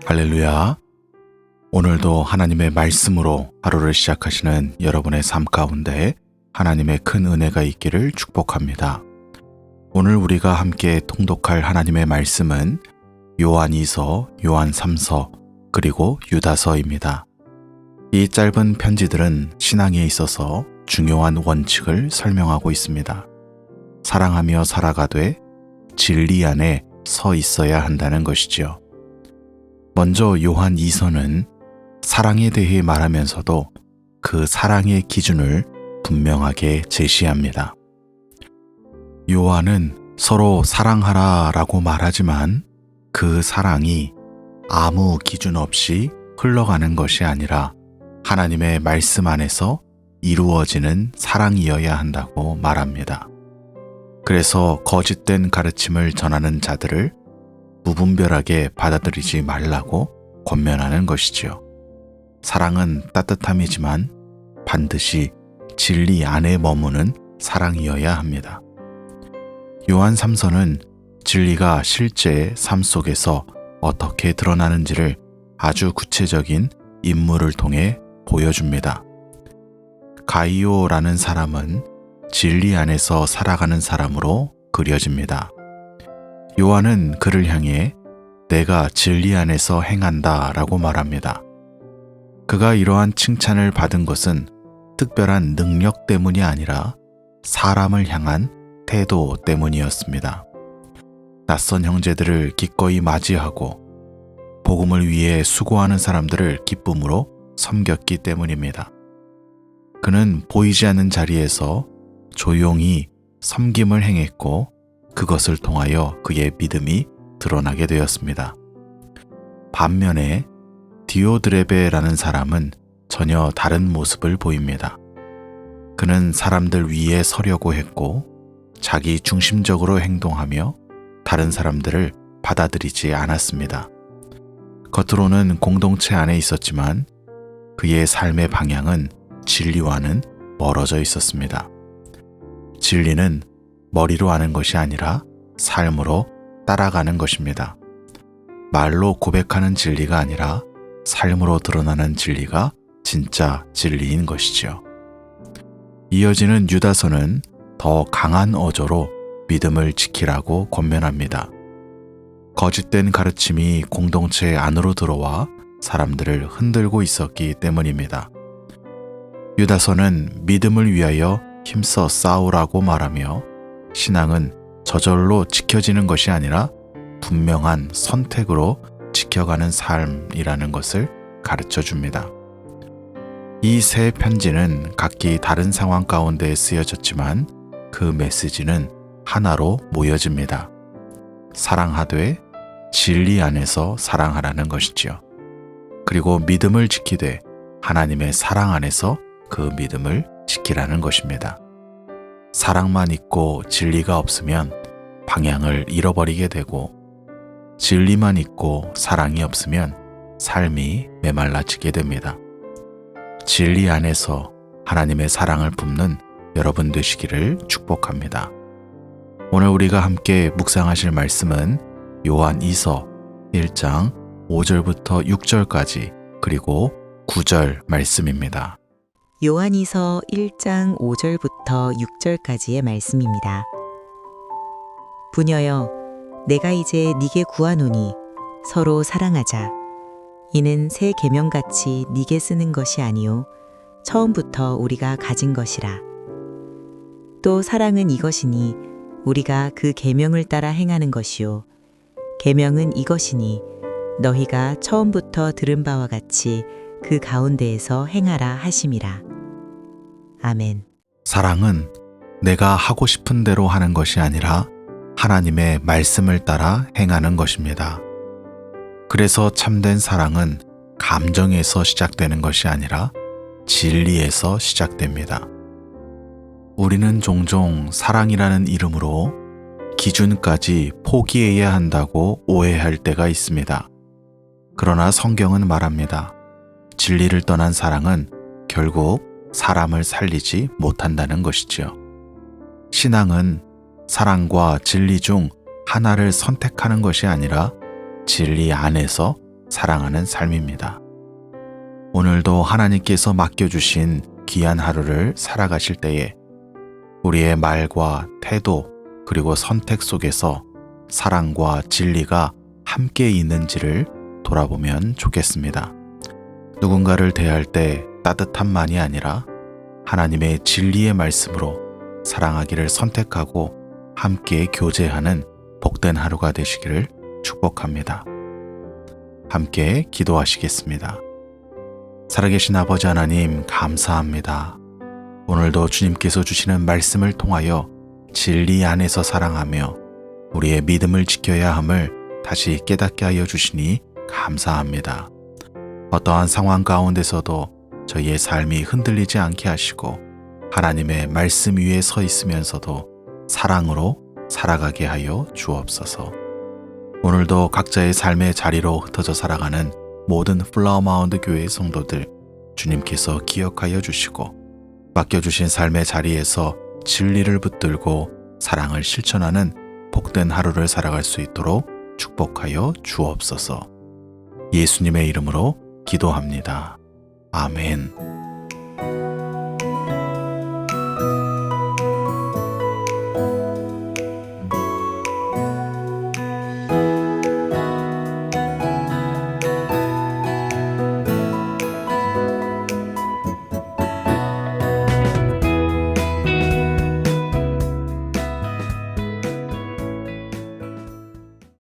할렐루야. 오늘도 하나님의 말씀으로 하루를 시작하시는 여러분의 삶 가운데 하나님의 큰 은혜가 있기를 축복합니다. 오늘 우리가 함께 통독할 하나님의 말씀은 요한 2서, 요한 3서, 그리고 유다서입니다. 이 짧은 편지들은 신앙에 있어서 중요한 원칙을 설명하고 있습니다. 사랑하며 살아가되 진리 안에 서 있어야 한다는 것이지요. 먼저 요한 2서는 사랑에 대해 말하면서도 그 사랑의 기준을 분명하게 제시합니다. 요한은 서로 사랑하라 라고 말하지만 그 사랑이 아무 기준 없이 흘러가는 것이 아니라 하나님의 말씀 안에서 이루어지는 사랑이어야 한다고 말합니다. 그래서 거짓된 가르침을 전하는 자들을 무분별하게 받아들이지 말라고 권면하는 것이지요. 사랑은 따뜻함이지만 반드시 진리 안에 머무는 사랑이어야 합니다. 요한 3서는 진리가 실제 삶 속에서 어떻게 드러나는지를 아주 구체적인 인물을 통해 보여줍니다. 가이오라는 사람은 진리 안에서 살아가는 사람으로 그려집니다. 요한은 그를 향해 내가 진리 안에서 행한다 라고 말합니다. 그가 이러한 칭찬을 받은 것은 특별한 능력 때문이 아니라 사람을 향한 태도 때문이었습니다. 낯선 형제들을 기꺼이 맞이하고 복음을 위해 수고하는 사람들을 기쁨으로 섬겼기 때문입니다. 그는 보이지 않는 자리에서 조용히 섬김을 행했고 그것을 통하여 그의 믿음이 드러나게 되었습니다. 반면에 디오드레베라는 사람은 전혀 다른 모습을 보입니다. 그는 사람들 위에 서려고 했고 자기 중심적으로 행동하며 다른 사람들을 받아들이지 않았습니다. 겉으로는 공동체 안에 있었지만 그의 삶의 방향은 진리와는 멀어져 있었습니다. 진리는 머리로 아는 것이 아니라 삶으로 따라가는 것입니다. 말로 고백하는 진리가 아니라 삶으로 드러나는 진리가 진짜 진리인 것이지요. 이어지는 유다서는 더 강한 어조로 믿음을 지키라고 권면합니다. 거짓된 가르침이 공동체 안으로 들어와 사람들을 흔들고 있었기 때문입니다. 유다서는 믿음을 위하여 힘써 싸우라고 말하며 신앙은 저절로 지켜지는 것이 아니라 분명한 선택으로 지켜가는 삶이라는 것을 가르쳐 줍니다. 이 세 편지는 각기 다른 상황 가운데 쓰여졌지만 그 메시지는 하나로 모여집니다. 사랑하되 진리 안에서 사랑하라는 것이지요. 그리고 믿음을 지키되 하나님의 사랑 안에서 그 믿음을 지키라는 것입니다. 사랑만 있고 진리가 없으면 방향을 잃어버리게 되고 진리만 있고 사랑이 없으면 삶이 메말라지게 됩니다. 진리 안에서 하나님의 사랑을 뿜는 여러분 되시기를 축복합니다. 오늘 우리가 함께 묵상하실 말씀은 요한 2서 1장 5절부터 6절까지 그리고 9절 말씀입니다. 요한이서 1장 5절부터 6절까지의 말씀입니다. 부녀여, 내가 이제 네게 구하노니 서로 사랑하자. 이는 새 계명같이 네게 쓰는 것이 아니요 처음부터 우리가 가진 것이라. 또 사랑은 이것이니 우리가 그 계명을 따라 행하는 것이요 계명은 이것이니 너희가 처음부터 들은 바와 같이 그 가운데에서 행하라 하심이라. 아멘. 사랑은 내가 하고 싶은 대로 하는 것이 아니라 하나님의 말씀을 따라 행하는 것입니다. 그래서 참된 사랑은 감정에서 시작되는 것이 아니라 진리에서 시작됩니다. 우리는 종종 사랑이라는 이름으로 기준까지 포기해야 한다고 오해할 때가 있습니다. 그러나 성경은 말합니다. 진리를 떠난 사랑은 결국 사람을 살리지 못한다는 것이지요. 신앙은 사랑과 진리 중 하나를 선택하는 것이 아니라 진리 안에서 사랑하는 삶입니다. 오늘도 하나님께서 맡겨주신 귀한 하루를 살아가실 때에 우리의 말과 태도 그리고 선택 속에서 사랑과 진리가 함께 있는지를 돌아보면 좋겠습니다. 누군가를 대할 때 따뜻함만이 아니라 하나님의 진리의 말씀으로 사랑하기를 선택하고 함께 교제하는 복된 하루가 되시기를 축복합니다. 함께 기도하시겠습니다. 살아계신 아버지 하나님, 감사합니다. 오늘도 주님께서 주시는 말씀을 통하여 진리 안에서 사랑하며 우리의 믿음을 지켜야 함을 다시 깨닫게 하여 주시니 감사합니다. 어떠한 상황 가운데서도 저희의 삶이 흔들리지 않게 하시고 하나님의 말씀 위에 서 있으면서도 사랑으로 살아가게 하여 주옵소서. 오늘도 각자의 삶의 자리로 흩어져 살아가는 모든 플라워 마운드 교회의 성도들 주님께서 기억하여 주시고 맡겨주신 삶의 자리에서 진리를 붙들고 사랑을 실천하는 복된 하루를 살아갈 수 있도록 축복하여 주옵소서. 예수님의 이름으로 기도합니다. 아멘.